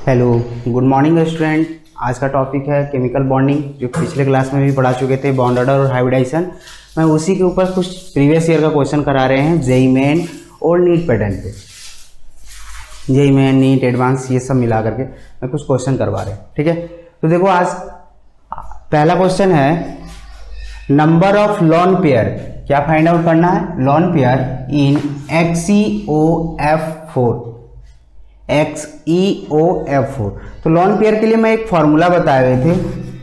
Hello, good morning student. आज का topic है केमिकल बॉन्डिंग, जो पिछले क्लास में भी पढ़ा चुके थे, बॉन्ड ऑर्डर और हाइब्रिडाइजेशन। मैं उसी के ऊपर कुछ प्रीवियस ईयर का क्वेश्चन करा रहे हैं जेईई मेन और नीट पैटर्न पे। जेईई मेन, नीट, एडवांस, ये सब मिला करके मैं कुछ क्वेश्चन करवा रहे हैं। ठीक है, तो देखो आज पहला क्वेश्चन है नंबर ऑफ लोन पेयर। क्या फाइंड आउट करना है? लोन पेयर इन XeOF4। XeOF4। तो लोन पेयर के लिए मैं एक फॉर्मूला बताए हुए थे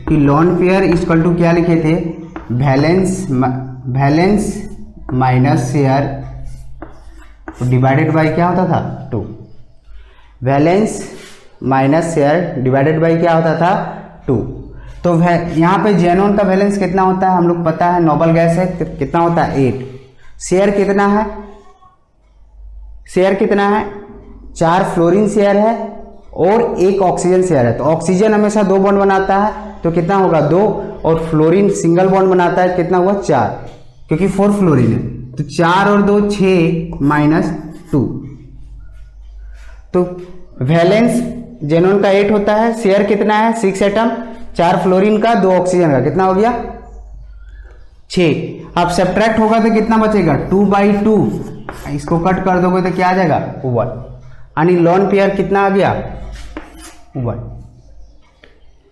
कि लोन पेयर इक्वल टू क्या लिखे थे, valence minus share divided by क्या होता था 2। Valence minus share divided by क्या होता था 2। तो यहाँ पे जेनोन का वैलेंस कितना होता है हम लोग पता है, नोबल गैस है, कितना होता है 8। शेयर कितना है? शेयर कितना है? 4 फ्लोरीन शेयर है और 1 ऑक्सीजन शेयर है। तो ऑक्सीजन हमेशा 2 बॉन्ड बनाता है, तो कितना होगा 2, और फ्लोरीन सिंगल बॉन्ड बनाता है, कितना हुआ 4, क्योंकि 4 फ्लोरीन है। तो 4 और 2 6 माइनस 2। तो वैलेंस जेनोन का 8 होता है, शेयर कितना है 6 एटम, 4 फ्लोरीन का 2 ऑक्सीजन का, कितना हो गया 6। अब सब्ट्रैक्ट होगा तो कितना बचेगा 2/2। इसको कट कर दोगे तो क्या आ जाएगा 1, यानी लोन पेयर कितना आ गया 1।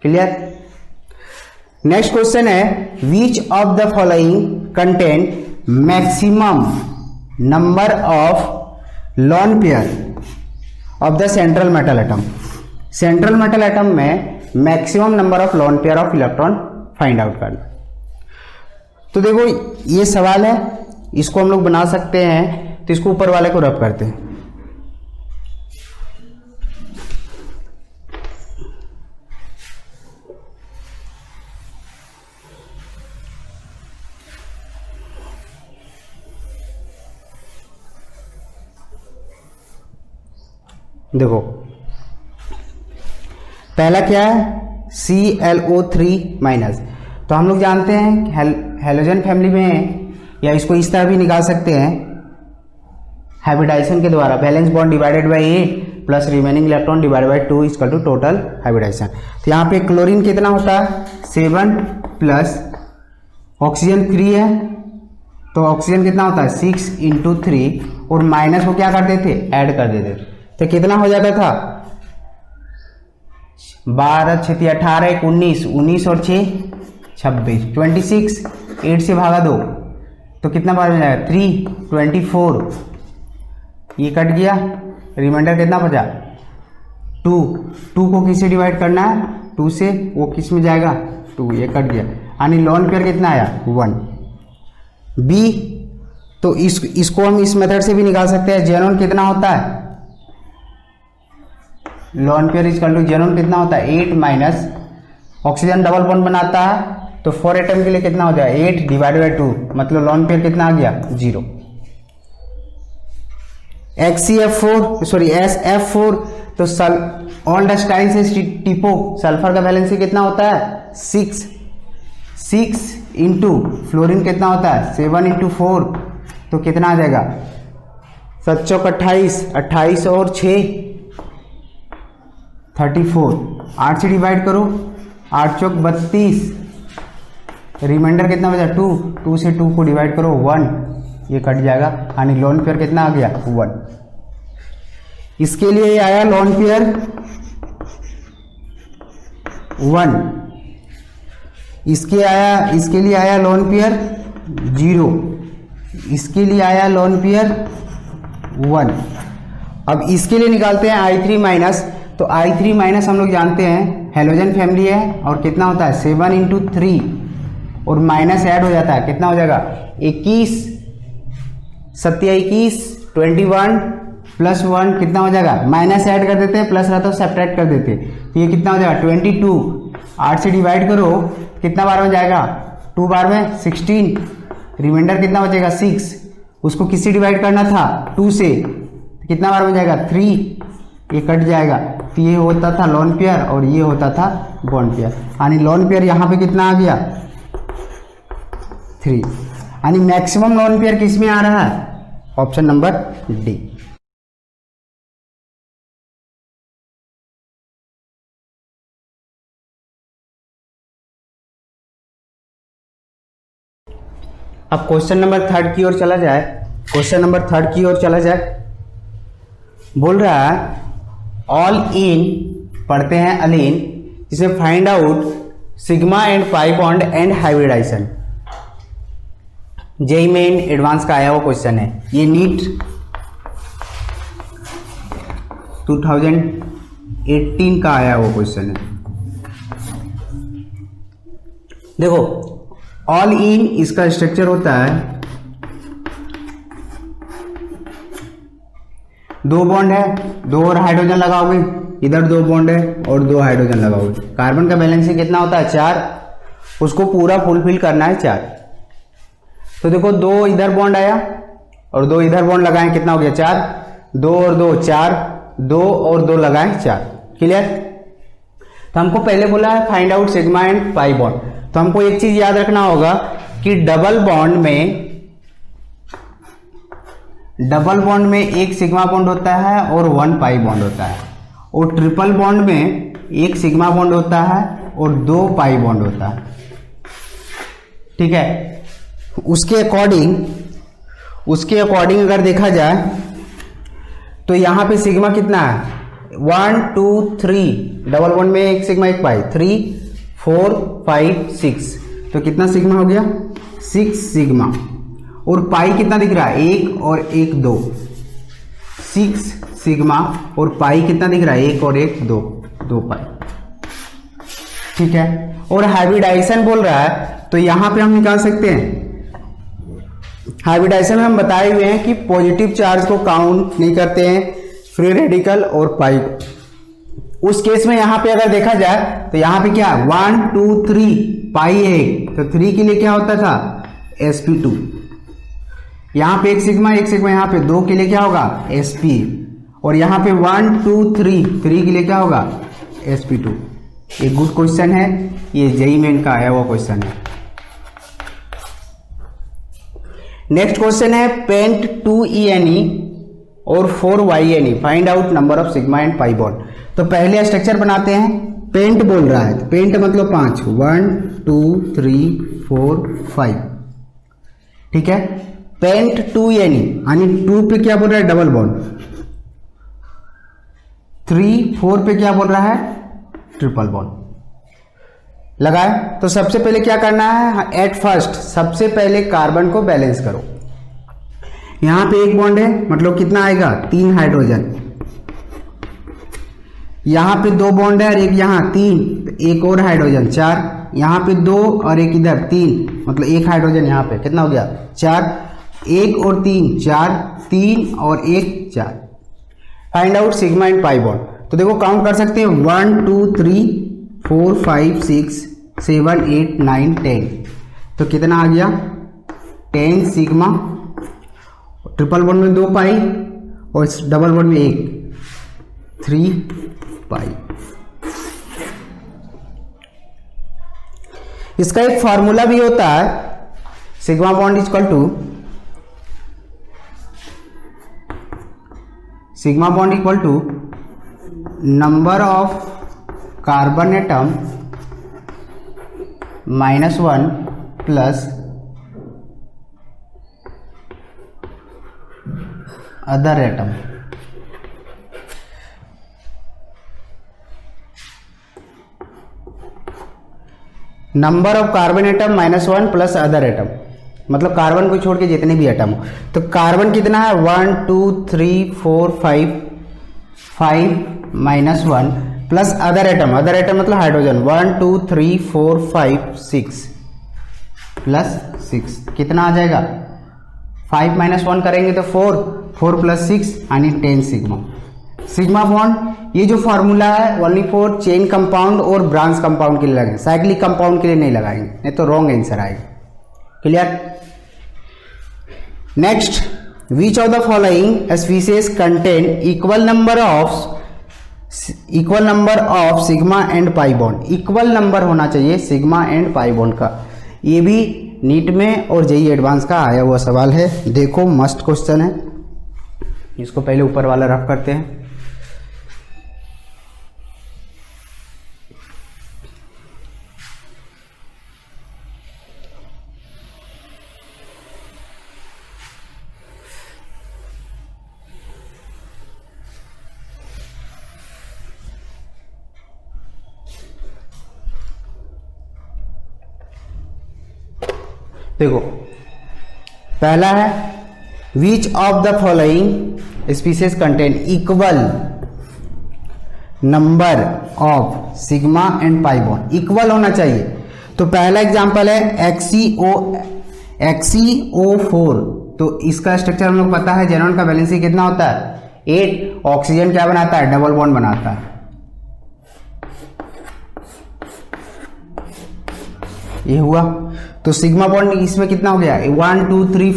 क्लियर? नेक्स्ट क्वेश्चन है which of the following content maximum number of lone pair of the central metal atom. Central metal atom में maximum number of lone pair of electron find out करना। तो देखो ये सवाल है, इसको हम लोग बना सकते हैं। तो इसको ऊपर वाले को रब करते हैं। देखो पहला क्या है ClO3-। तो हम लोग जानते हैं हैलोजन फैमिली में, या इसको इस तरह भी निकाल सकते हैं हाइब्रिडाइजेशन के द्वारा, valence bond divided by 8 plus remaining electron divided by 2 equal to total hybridisation. तो यहाँ पे क्लोरीन कितना होता है 7 प्लस ऑक्सीजन 3 है, तो ऑक्सीजन कितना होता है 6 × 3, और माइनस को क्या कर देते ऐड कर देते, तो कितना हो जाता था 12 6 18 1 19, 19 और 6 26, 26, 8 से भागा 2 तो कितना बार हो जाएगा 3, 24, ये कट गया, रिमाइंडर कितना बचा 2। 2 को किससे डिवाइड करना है 2 से, वो किस में जाएगा 2, ये कट गया, यानी लोन पेयर कितना आया 1। बी, तो इसको हम इस मेथड से भी निकाल सकते हैं। जेनोन कितना होता है, lone pair equal to xenon कितना होता है 8 माइनस ऑक्सीजन डबल बॉन्ड बनाता है, तो 4 एटम के लिए कितना हो जाए 8 डिवाइडेड बाय 2, मतलब लोन पेयर कितना आ गया 0। SF4 तो ऑल्डस्टाइन से टिपो सल्फर का वैलेंसी कितना होता है 6 इंटू फ्लोरीन कितना होता है 7 × 4, तो कितना आ जाएगा 7 चौक 28, 28 और 6 34, 8 से डिवाइड करो, 8 चौक 32, रिमाइंडर कितना बचा 2, 2 से 2 को डिवाइड करो 1, ये कट जाएगा, यानी लोन पेयर कितना आ गया 1। इसके लिए ये आया लोन पेयर 1, इसके लिए आया लोन पेयर 0, इसके लिए आया लोन पेयर 1। अब इसके लिए निकालते हैं I3 माइनस। तो I3 माइनस हम लोग जानते हैं हैलोजन फैमिली है, और कितना होता है 7 × 3, और माइनस ऐड हो जाता है, कितना हो जाएगा 21, 7 21, 21 प्लस 1 कितना हो जाएगा, माइनस ऐड कर देते हैं, प्लस रहता है सब्ट्रैक्ट कर देते हैं, तो ये कितना हो जाएगा 22, 8 से डिवाइड करो, कितना बार में जाएगा 2 बार में 16, रिमाइंडर कितना बचेगा 6, उसको किससे डिवाइड करना था 2 से, कितना बार में जाएगा 3, ये कट जाएगा। तो ये होता था लोन पेयर और ये होता था बॉन्ड पेयर, यानी लोन पेयर यहाँ पे कितना आ गया 3, यानी मैक्सिमम लोन पेयर किस में आ रहा है, ऑप्शन नंबर डी। अब क्वेश्चन नंबर 3 की ओर चला जाए। क्वेश्चन नंबर 3 की ओर चला जाए। बोल रहा है ऑल इन, पढ़ते हैं अलीन, इसे find out sigma and pi bond and hybridisation. JEE main advance का आया हुआ क्वेश्चन है ये, नीट 2018 का आया हुआ क्वेश्चन है। देखो ऑल इन इसका स्ट्रक्चर होता है, दो बॉन्ड है, दो और हाइड्रोजन लगाओगे, इधर दो बॉन्ड है और दो हाइड्रोजन लगाओगे। कार्बन का बैलेंसिंग कितना होता है 4, उसको पूरा फुलफिल करना है 4। तो देखो दो इधर बॉन्ड आया और दो इधर बॉन्ड लगाएं, कितना हो गया 4, 2 और 2 4, 2 और 2 लगाएं 4। क्लियर। तो हमको पहले बोला है find out sigma and pi bond. तो हमको एक चीज याद रखना होगा कि डबल बॉन्ड में एक सिग्मा बॉन्ड होता है और 1 पाई बॉन्ड होता है, और ट्रिपल बॉन्ड में एक सिग्मा बॉन्ड होता है और 2 पाई बॉन्ड होता है। ठीक है। उसके अकॉर्डिंग अगर देखा जाए तो यहां पे सिग्मा कितना है 1 2 3, डबल बॉन्ड में एक सिग्मा एक पाई, 3 4 5 6, तो कितना सिग्मा हो गया 6 सिग्मा। और पाई कितना दिख रहा है 1 और 1 2, 6 सिग्मा। और पाई कितना दिख रहा है 1 और 1 2, 2 पाई। ठीक है। और हाइब्रिडाइजेशन बोल रहा है तो यहां पे हम निकाल सकते हैं। हाइब्रिडाइजेशन में हम बताए हुए हैं कि पॉजिटिव चार्ज को काउंट नहीं करते हैं, फ्री रेडिकल और पाई। उस केस में यहां पे अगर देखा जाए तो यहां पे क्या 1 2 3 पाई है, तो 3 के लिए क्या होता था sp2। यहां पे एक सिग्मा यहां पे 2 के लिए क्या होगा sp। और यहां पे 1 2 3 के लिए क्या होगा sp2। ये गुड क्वेश्चन है, ये जेईई मेन का आया हुआ क्वेश्चन है। नेक्स्ट क्वेश्चन है पेंट 2ENE और 4YNE, find out number of sigma and pi bond. तो पहले स्ट्रक्चर बनाते हैं। पेंट बोल रहा है, पेंट मतलब 5, 1 2 3 4 5। ठीक है। पेंट 2NE यानी 2 पे क्या बोल रहा है डबल बॉन्ड, 3 4 पे क्या बोल रहा है ट्रिपल बॉन्ड। लगाए तो सबसे पहले क्या करना है, एट फर्स्ट सबसे पहले कार्बन को बैलेंस करो। यहां पे एक बॉन्ड है मतलब कितना आएगा 3 हाइड्रोजन। यहां पे 2 बॉन्ड है और एक यहां 3, एक और हाइड्रोजन 4। यहां पे 2 और एक इधर 3, मतलब एक हाइड्रोजन यहां पे, कितना हो गया 4। 1 और 3 4, 3 और 1 4। Find out sigma and pi bond. तो देखो काउंट कर सकते हैं 1 2 3 4 5 6 7 8 9 10। तो कितना आ गया 10 सिग्मा। ट्रिपल बॉन्ड में 2 पाई और डबल बॉन्ड में 1, 3 पाई। इसका एक फॉर्मूला भी होता है, sigma bond equal to number of carbon atom -1 plus other atom. Number of carbon atom -1 plus other atom, मतलब कार्बन को छोड़ के जितने भी एटम हो। तो कार्बन कितना है 1 2 3 4 5 -1 प्लस अदर एटम मतलब हाइड्रोजन 1 2 3 4 5 6 प्लस 6, कितना आ जाएगा 5 -1 करेंगे तो 4 प्लस 6 यानी 10 सिग्मा। सिग्मा बॉन्ड ये जो फॉर्मूला है ओनली फॉर चेन कंपाउंड और ब्रांच कंपाउंड के लिए लगाएंगे, साइक्लिक कंपाउंड के लिए नहीं लगाएंगे, नहीं तो रॉन्ग आंसर आएगा। Clear. Next, which of the following species contain equal number of sigma and pi bond. Equal number होना चाहिए सिग्मा एंड पाई बॉन्ड का। ये भी नीट में और जेईई एडवांस का आया हुआ सवाल है। देखो मस्त क्वेश्चन है। इसको पहले ऊपर वाला रफ करते हैं। देखो पहला है which of the following species contain equal number of sigma and pi bond, equal होना चाहिए। तो पहला एग्जांपल है XeO4, तो इसका स्ट्रक्चर हम लोग पता है, जेनॉन का वैलेंसी कितना होता है 8, ऑक्सीजन क्या बनाता है डबल बॉन्ड बनाता है, ये हुआ। तो सिग्मा बॉन्ड इसमें कितना हो गया 1 2 3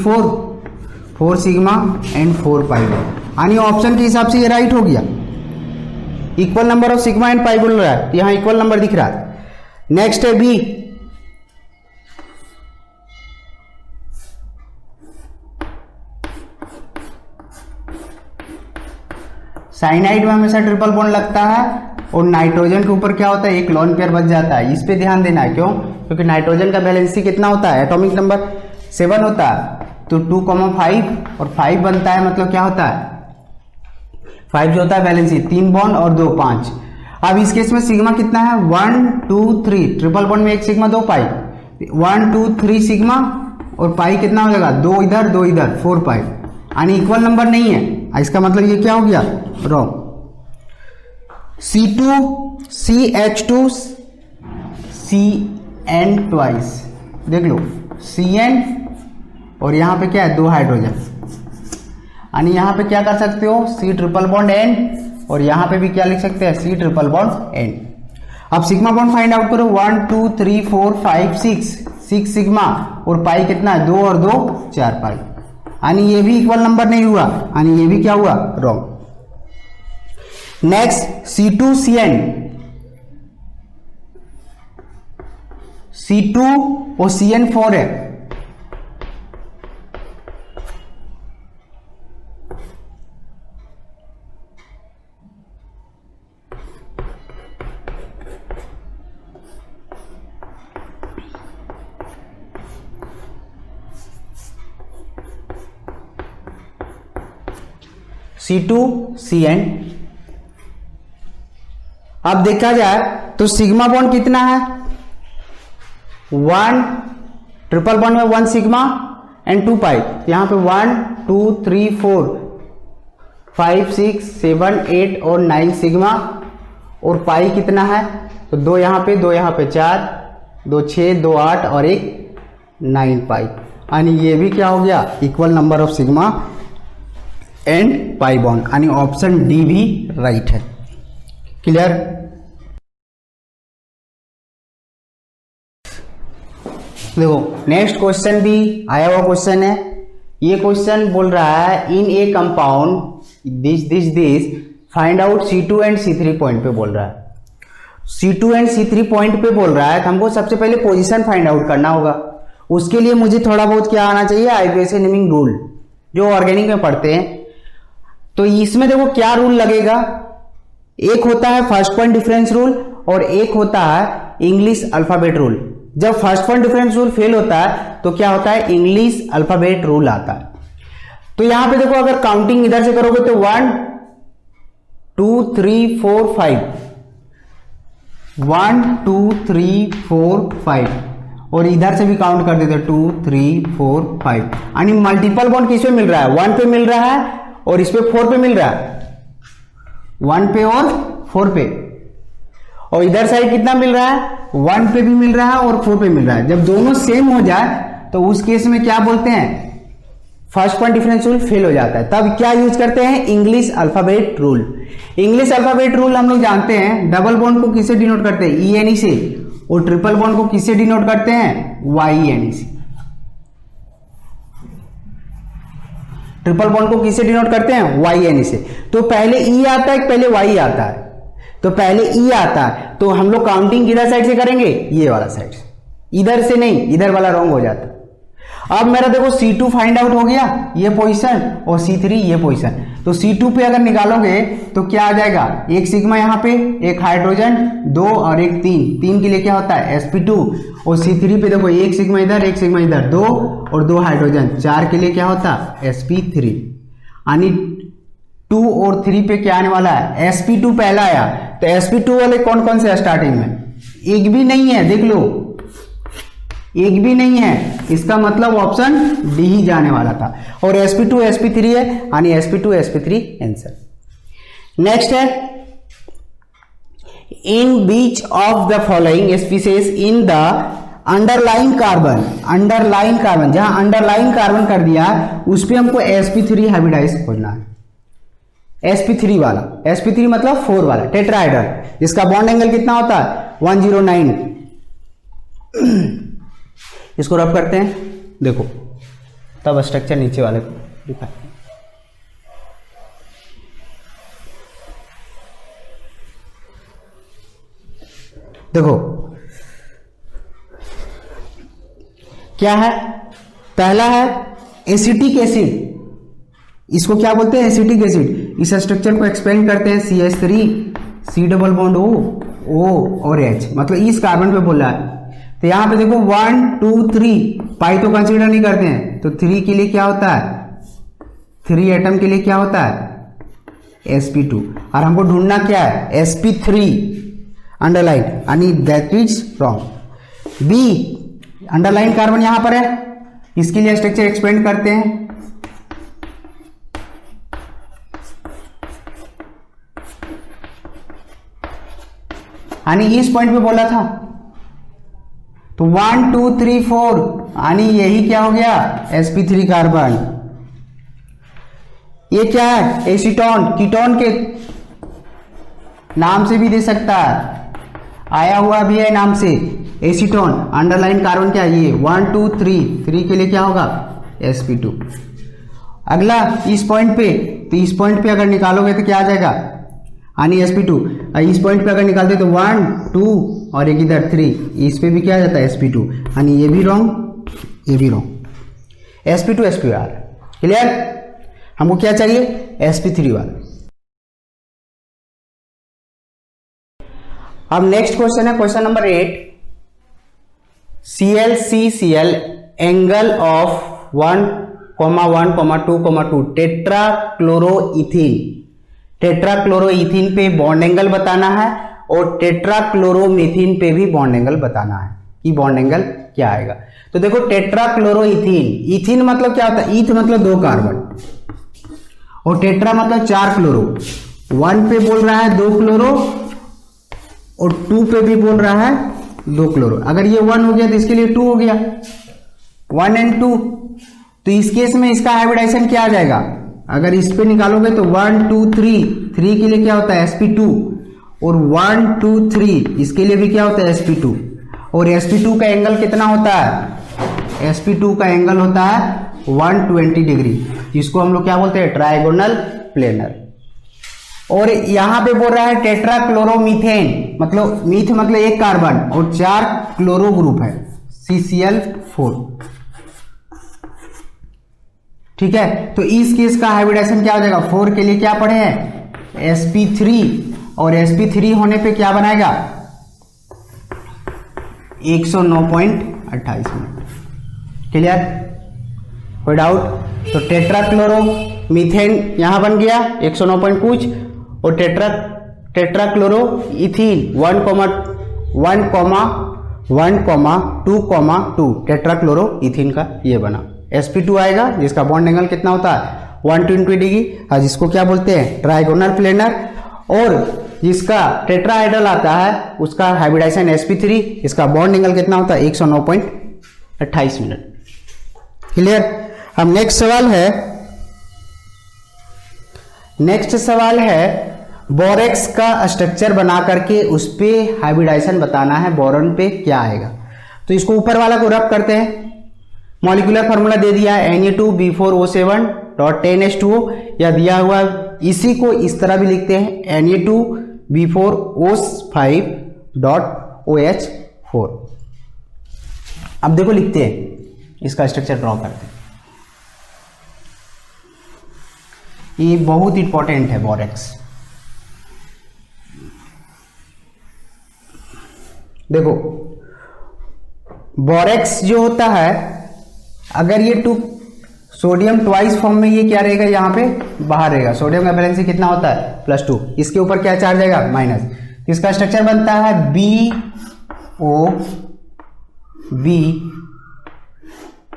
4 सिग्मा एंड 4 पाई बॉन्ड, यानी ऑप्शन के हिसाब से ये राइट हो गया। Equal number of sigma and पाई बोल रहा है, यहां इक्वल नंबर दिख रहा है। नेक्स्ट है बी, साइनाइड में हमेशा ट्रिपल बॉन्ड लगता है और नाइट्रोजन के ऊपर क्या होता है एक लोन पेयर बच जाता है, इस पे ध्यान देना है। क्यों? क्योंकि नाइट्रोजन का वैलेंसी कितना होता है एटॉमिक नंबर 7 होता है, तो 2,5 और 5 बनता है, मतलब क्या होता है 5 जो होता है वैलेंसी 3 बॉन्ड और 2 5। अब इस केस में सिग्मा कितना है 1 2 3, ट्रिपल बॉन्ड में 1 सिग्मा 2 पाई, 1 2 3 सिग्मा और पाई कितना हो जाएगा 2 इधर 2 इधर 4 पाई, यानी इक्वल नंबर नहीं है। इसका मतलब ये क्या हो गया रॉन्ग। C2CH2 CN ट्वाइस, देख लो CN और यहां पे क्या है 2 हाइड्रोजन, यानी यहां पे क्या कर सकते हो C ट्रिपल बॉन्ड N और यहां पे भी क्या लिख सकते हैं C ट्रिपल बॉन्ड N। अब सिग्मा बॉन्ड फाइंड आउट करो 1 2 3 4 5 6 सिग्मा और पाई कितना है 2 और 2 4 पाई, यानी ये भी इक्वल नंबर नहीं हुआ, यानी ये भी क्या हुआ रॉन्ग। नेक्स्ट C2CN, C2 और CN4 है, C2CN। अब देखा जाए तो सिग्मा बॉन्ड कितना है 1, ट्रिपल बॉन्ड में 1 सिग्मा एंड 2 पाई, यहां पे 1 2 3 4 5 6 7 8 और 9 सिग्मा और पाई कितना है, तो 2 यहां पे 2 यहां पे 4 2 6 2 8 और 1 9 पाई, यानी ये भी क्या हो गया equal number of sigma and pi bond, यानी ऑप्शन डी भी राइट है। क्लियर? देखो नेक्स्ट क्वेश्चन भी आया हुआ क्वेश्चन है। ये क्वेश्चन बोल रहा है in a compound this find out C2 and C3 point पे बोल रहा है। C2 एंड C3 पॉइंट पे बोल रहा है तो हमको सबसे पहले पोजीशन फाइंड आउट करना होगा। उसके लिए मुझे थोड़ा बहुत क्या आना चाहिए आईयूपीएसी नेमिंग रूल, जो ऑर्गेनिक में पढ़ते हैं। तो इसमें देखो क्या रूल लगेगा, एक होता है फर्स्ट पॉइंट डिफरेंस रूल और एक होता है इंग्लिश अल्फाबेट रूल। जब first point difference rule fail होता है तो क्या होता है इंग्लिश अल्फाबेट रूल आता है। तो यहां पे देखो अगर काउंटिंग इधर से करोगे तो 1 2 3 4 5 1 2 3 4 5 और इधर से भी काउंट कर देते 2 3 4 5, यानी मल्टीपल बॉन्ड किस पे मिल रहा है 1 पे मिल रहा है और इस पे 4 पे मिल रहा है, 1 पे और 4 पे, और इधर साइड कितना मिल रहा है 1 पे भी मिल रहा है और 4 पे मिल रहा है। जब दोनों सेम हो जाए तो उस केस में क्या बोलते हैं first point difference rule fail हो जाता है। तब क्या यूज करते हैं English alphabet rule. English alphabet rule हम लोग जानते हैं डबल बॉन्ड को किससे डिनोट करते हैं ENE से, और ट्रिपल बॉन्ड को किससे डिनोट करते हैं YENE से। ट्रिपल बॉन्ड को किससे डिनोट करते हैं YNE से। तो पहले E आता है पहले Y आता है, तो पहले E आता है तो हम लोग काउंटिंग किधर साइड से करेंगे ये वाला साइड से, इधर से नहीं, इधर वाला रॉन्ग हो जाता है। अब मेरा देखो C2 फाइंड आउट हो गया ये पोजीशन और C3 ये पोजीशन। तो C2 पे अगर निकालोगे तो क्या आ जाएगा एक सिग्मा यहां पे, एक हाइड्रोजन 2 और एक 3 के लिए क्या होता है sp2, और C3 पे देखो एक सिग्मा इधर एक सिग्मा इधर 2 और 2 हाइड्रोजन 4 के लिए क्या होता है sp3, यानी 2 और 3 पे क्या आने वाला है sp2 पहला आया। तो sp2 वाले कौन कौन से स्टार्टिंग में एक भी नहीं है, देख लो एक भी नहीं है, इसका मतलब ऑप्शन डी ही जाने वाला था। और sp2 sp3 है, यानी sp2 sp3 आंसर। नेक्स्ट है, in which of the following species in the underline carbon, underline carbon, जहां अंडरलाइन कार्बन कर दिया उस पर हमको sp3 हाइब्रिडाइज खोजना है। sp3 वाला, sp3 मतलब 4 वाला टेट्राहेड्रल, जिसका बॉन्ड एंगल कितना होता है 109। इसको रब करते हैं, देखो तब स्ट्रक्चर नीचे वाले को दिखाते हैं। देखो क्या है, पहला है एसिटिक एसिड, इसको क्या बोलते हैं एसिटिक एसिड। इस स्ट्रक्चर को एक्सपेंड करते हैं CH3 C double bond O और H, मतलब इस कार्बन पे बोल रहा है। तो यहां पे देखो 1 2 3 पाई तो कंसीडर नहीं करते हैं, तो 3 के लिए क्या होता है, 3 एटम के लिए क्या होता है sp2, और हमको ढूंढना क्या है sp3 अंडरलाइन, यानी that is wrong. B underline carbon यहां पर है, इसके लिए स्ट्रक्चर एक्सपेंड करते हैं। यानी इस पॉइंट पे बोला था, तो 1 2 3 4, यानी यही क्या हो गया sp3 कार्बन। ये क्या है एसीटोन, कीटोन के नाम से भी दे सकता है, आया हुआ भी है नाम से एसीटोन। अंडरलाइन कार्बन क्या है ये 1 2 3 के लिए क्या होगा sp2। अगला इस पॉइंट पे, तो इस पॉइंट पे अगर निकालोगे तो क्या आ जाएगा, यानी sp2। इस पॉइंट पे अगर निकालते तो 1 2 और एक इधर 3, इस पे भी क्या आ जाता है sp2, यानी ये भी रॉन्ग ये भी रॉन्ग, sp2 sp क्लियर। हमको क्या चाहिए sp3 वाला। अब नेक्स्ट क्वेश्चन है question number 8, ClCCl angle of 1,1,2,2 टेट्राक्लोरोइथीन, टेट्राक्लोरोइथीन पे बॉन्ड एंगल बताना है और टेट्राक्लोरोमीथीन पे भी बॉन्ड एंगल बताना है कि बॉन्ड एंगल क्या आएगा। तो देखो टेट्राक्लोरोइथीन, इथीन मतलब क्या होता है, ईथ मतलब 2 कार्बन और टेट्रा मतलब 4 क्लोरो। 1 पे बोल रहा है 2 क्लोरो और 2 पे भी बोल रहा है 2 क्लोरो। अगर ये 1 हो गया तो इसके लिए 2 हो गया, 1 and 2। तो इस केस में इसका हाइब्रिडाइजेशन क्या आ जाएगा, अगर इस पे निकालोगे तो 1 2 3 के लिए क्या होता है sp2 और 1 2 3 इसके लिए भी क्या होता है sp2। और sp2 का एंगल कितना होता है, sp2 का एंगल होता है 120 डिग्री, जिसको हम लोग क्या बोलते हैं ट्राइगोनल प्लेनर। और यहां पे बोल रहा है टेट्राक्लोरोमीथेन, मतलब मीथ मतलब 1 कार्बन और 4 क्लोरो ग्रुप है CCl4, ठीक है। तो इस केस का हाइब्रिडाइजेशन क्या हो जाएगा, 4 के लिए क्या पढ़े हैं sp3 और sp3 होने पे क्या बनाएगा 109.28 मिनट, क्लियर, कोई डाउट। तो टेट्राक्लोरो मीथेन यहां बन गया 109 कुछ और टेट्राक्लोरो इथीन 1,1,2,2 टेट्राक्लोरो इथीन का ये बना। sp2 आएगा जिसका बॉन्ड एंगल कितना होता है 120 डिग्री, जिसको क्या बोलते हैं ट्राइगोनल प्लेनर। और जिसका टेट्राहेड्रल आता है उसका हाइब्रिडाइजेशन sp3, इसका बॉन्ड एंगल कितना होता है 109.28 मिनट, क्लियर। अब नेक्स्ट सवाल है बोरेक्स का स्ट्रक्चर बना करके उस पे हाइब्रिडाइजेशन बताना है, बोरॉन पे क्या आएगा। तो इसको ऊपर वाला को रब करते हैं, मॉलिक्यूलर फार्मूला दे दिया है Na2B4O7.10H2O, या दिया हुआ इसी को इस तरह भी लिखते हैं Na2B4O5.OH4। अब देखो लिखते हैं, इसका स्ट्रक्चर ड्रॉ करते हैं, ये बहुत इंपॉर्टेंट है बोरेक्स। देखो बोरेक्स जो होता है, अगर ये 2 सोडियम ट्वाइस फॉर्म में ये क्या रहेगा यहाँ पे बाहर रहेगा, सोडियम का वैलेंसी कितना होता है +2, इसके ऊपर क्या चार्ज आएगा माइनस। इसका स्ट्रक्चर बनता है BOB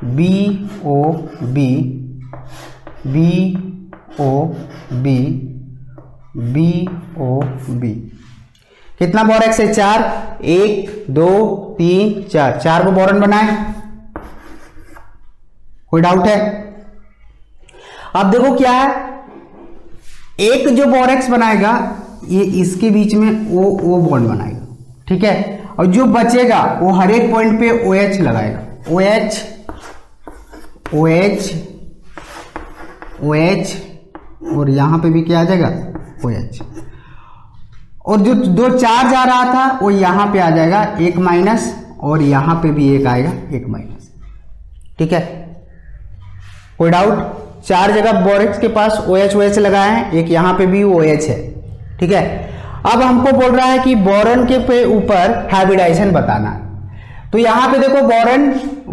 BOB BOB BOB। कितना बोरेक्स है? 4, 1 2 3 4, 4 को बोरॉन बनाए। कोई डाउट है? अब देखो क्या है, एक जो बोरेक्स बनाएगा ये इसके बीच में O बॉन्ड बनाएगा, ठीक है, और जो बचेगा वो हर एक पॉइंट पे OH लगाएगा, OH OH OH, और यहां पे भी क्या आ जाएगा? OH। और जो दो चार्ज आ रहा था वो यहां पे आ जाएगा, एक माइनस, और यहां पे भी एक आएगा, एक माइनस, ठीक है। कोई डाउट? 4 जगह बोरेक्स के पास OH लगाए हैं, एक यहां पे भी OH है, ठीक है। अब हमको बोल रहा है कि बोरॉन के पे ऊपर हाइब्रिडाइजेशन बताना है। तो यहां पे देखो बोरॉन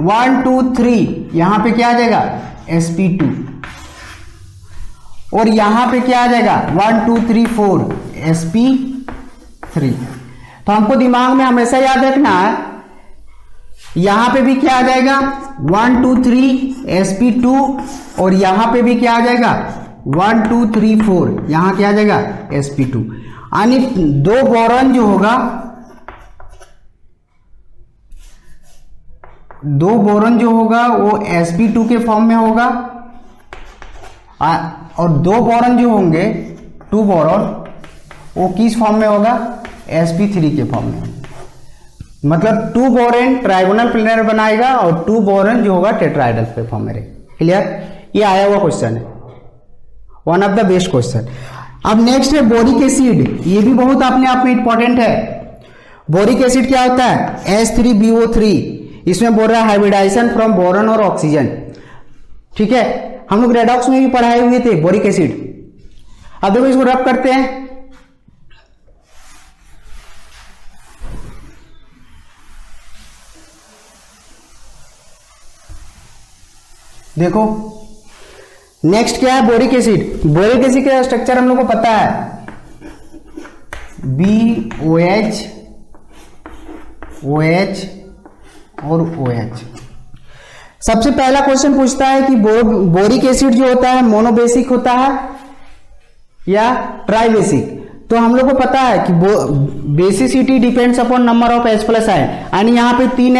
1 2 3, यहां पे क्या आ जाएगा? sp2, और यहां पे क्या आ जाएगा? 1 2 3 4 sp3। तो हमको दिमाग में हमेशा याद रखना है, यहां पे भी क्या आ जाएगा? 1 2 3 sp2, और यहां पे भी क्या आ जाएगा? 1 2 3 4, यहां क्या आ जाएगा? sp2। यानी दो बोरॉन जो होगा, दो बोरॉन जो होगा वो sp2 के फॉर्म में होगा, और दो बोरॉन जो होंगे, 2 बोरॉन, वो किस फॉर्म में होगा? sp3 के फॉर्म में। मतलब 2 बोरॉन ट्राइगोनल प्लेनर बनाएगा और 2 बोरॉन जो होगा टेट्राहेड्रल पे फॉर्म में रहेगा। क्लियर? ये आया हुआ क्वेश्चन है, one of the best question. अब नेक्स्ट है बोरिक एसिड। ये भी बहुत अपने आप में इंपॉर्टेंट है। बोरिक एसिड क्या होता है? H3BO3। इसमें बोल रहा है हाइब्रिडाइजेशन फ्रॉम बोरॉन और ऑक्सीजन, ठीक है। हम लोग रेडॉक्स में भी पढ़ाए हुए थे बोरिक एसिड। अब देखो इसको रब करते हैं। देखो नेक्स्ट क्या है? Boric acid. बोरिक एसिड का स्ट्रक्चर हम लोग को पता है, BOH OH और OH। सबसे पहला क्वेश्चन पूछता है कि बोरिक एसिड जो होता है मोनोबेसिक होता है या ट्राइबेसिक। तो हम लोग को पता है कि basicity depends upon number of H+ ion, यानी यहाँ पे 3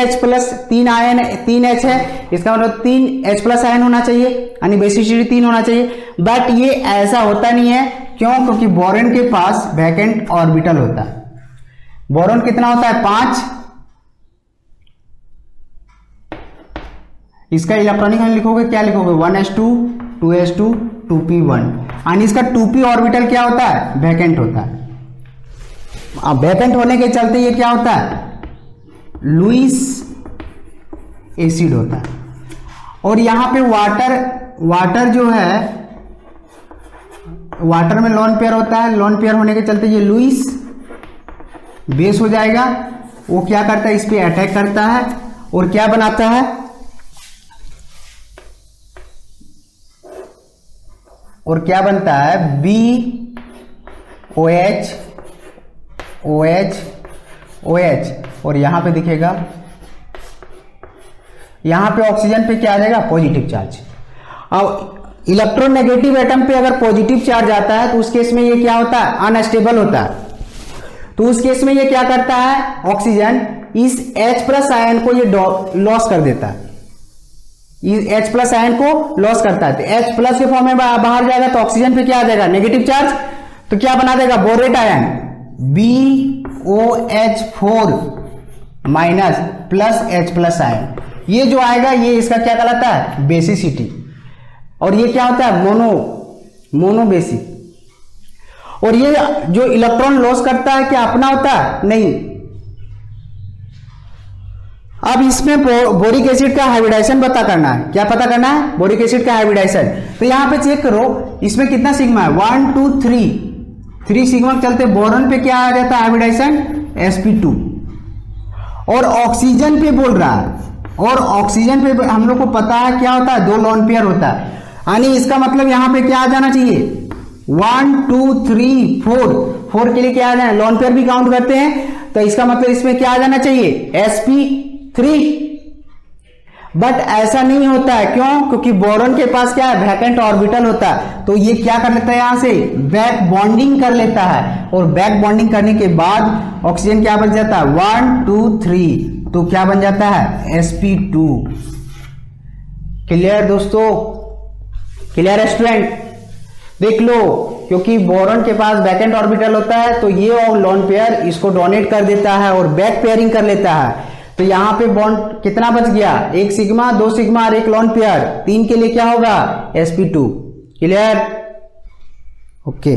आयन 3 H है, इसका मतलब 3 H+ आयन होना चाहिए, यानी बेसिसिटी 3 होना चाहिए। बट ये ऐसा होता नहीं है, क्यों? क्योंकि बोरॉन के पास वैकेंट ऑर्बिटल होता है। बोरॉन कितना होता है? 5। इसका इलेक्ट्रॉनिक लिखोगे, क्या लिखोगे? 1s2 2s2 2p1, यानी इसका 2p ऑर्बिटल क्या होता है? वैकेंट होता है। अब वैकेंट होने के चलते ये क्या होता है? लुईस एसिड होता है। और यहां पे वाटर जो है, वाटर में लोन पेयर होता है, लोन पेयर होने के चलते ये लुईस बेस हो जाएगा। वो क्या करता है? इस पे अटैक करता है और क्या बनाता है? और क्या बनता है? BOH OH OH, और यहां पे दिखेगा, यहां पे ऑक्सीजन पे क्या आ जाएगा? Positive charge. अब इलेक्ट्रोनेगेटिव एटम पे अगर पॉजिटिव चार्ज आता है तो उस केस में ये क्या होता है? अनस्टेबल होता है। तो उस केस में ये क्या करता है? ऑक्सीजन इस H+ आयन को ये लॉस कर देता है, H+ आयन को लॉस करता है। तो H+ के फॉर्म में बाहर जाएगा तो ऑक्सीजन पे क्या आ जाएगा? Negative charge. तो क्या बना देगा? Borate ion BOH4 minus plus H+ ion. ये जो आएगा ये इसका क्या कहलाता है? बेसिसिटी। और ये क्या होता है? मोनोबेसिक। और ये जो इलेक्ट्रॉन लॉस करता है क्या अपना होता है? नहीं। अब इसमें बोरिक एसिड का हाइब्रिडाइजेशन पता करना है। क्या पता करना है? बोरिक एसिड का हाइब्रिडाइजेशन। तो यहां पे चेक करो, इसमें कितना सिग्मा है? 1 2 3 सिग्मा के चलते बोरॉन पे क्या आ जाता है हाइब्रिडाइजेशन? sp2। और ऑक्सीजन पे बोल रहा है, और ऑक्सीजन पे हम लोग को पता है क्या होता है? 2 लोन पेयर होता है, यानी इसका मतलब यहां पे क्या आ जाना चाहिए? 1 2 3 4 के लिए क्या आ जाना? लोन पेयर भी काउंट करते हैं, तो इसका मतलब इसमें क्या आ जाना चाहिए? sp3। बट ऐसा नहीं होता है, क्यों? क्योंकि बोरॉन के पास क्या है, वैकेंट ऑर्बिटल होता है, तो ये क्या कर लेता है, यहां से बैक बॉन्डिंग कर लेता है, और बैक बॉन्डिंग करने के बाद ऑक्सीजन क्या बन जाता है, 1 2 3, तो क्या बन जाता है, sp2। क्लियर दोस्तों, क्लियर स्टूडेंट? देख लो, क्योंकि बोरॉन के पास वैकेंट ऑर्बिटल होता है, तो ये और लोन पेयर इसको डोनेट कर देता है और बैक पेयरिंग कर लेता है, तो यहां पे बॉन्ड कितना बच गया, 1 सिग्मा 2 सिग्मा और 1 लोन पेयर, 3 के लिए क्या होगा, sp2। क्लियर? ओके।